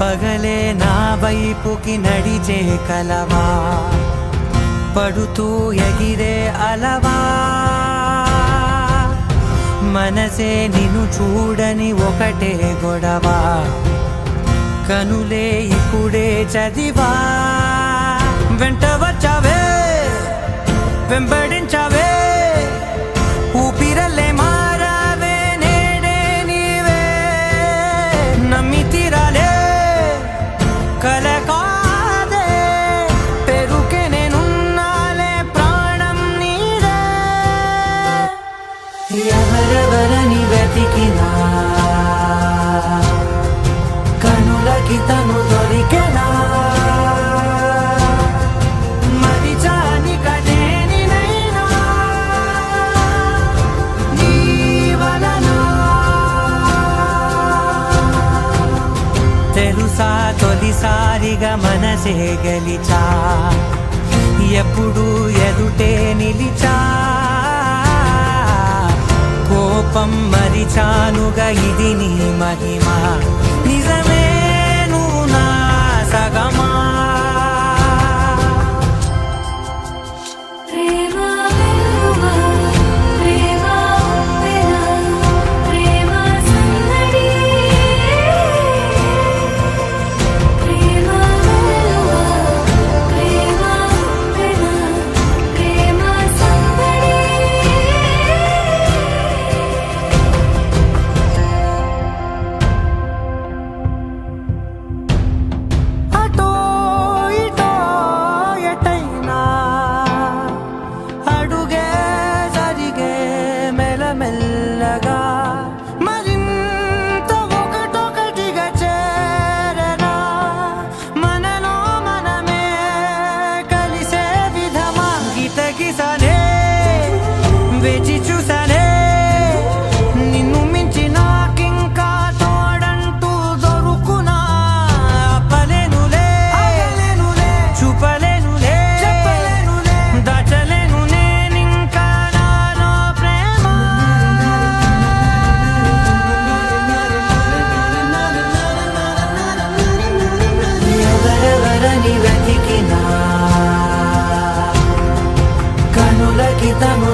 పగలే నా వైపుకి నడిచే కలవా, పడుతూ ఎగిరే అలవా, మనసే నిన్ను చూడని ఒకటే గొడవ, కనులే ఇప్పుడే చదివా. వెంట వచ్చావే వెంబడించావే, ఊపిరల్లే మారావే నేడే నీవే, నమ్మి తీరాలే కల కాదే, పెరుకే నేనున్నాలే ప్రాణం నీదే. ఎవరెవరని వెతికినా కనులకి తను దొరికెనా, మరిచాని కదేనినైనా నీ వలన. తెలుసా తొలిసారిగా మనసే గెలిచా, ఎప్పుడు ఎదుటే నిలిచా, కోపం మరిచానుగా ఇది నీ మహిమ, నిజమే నువ్వు నా సగమా. మెల్లగా మరింత ఒకటొకటిగా చేరనా, మనలో మనమే కలిసే విధమా. గితగిసనే వేచి చూసనే, నిన్ను మించి నాకింకా తోడంటూ దొరుకునా. అప్పలేనులే చూపలేనులే దాచలేను నేనింకా నాలో ప్రేమ. ఎవరెవరని వెతికినా కనులకి తను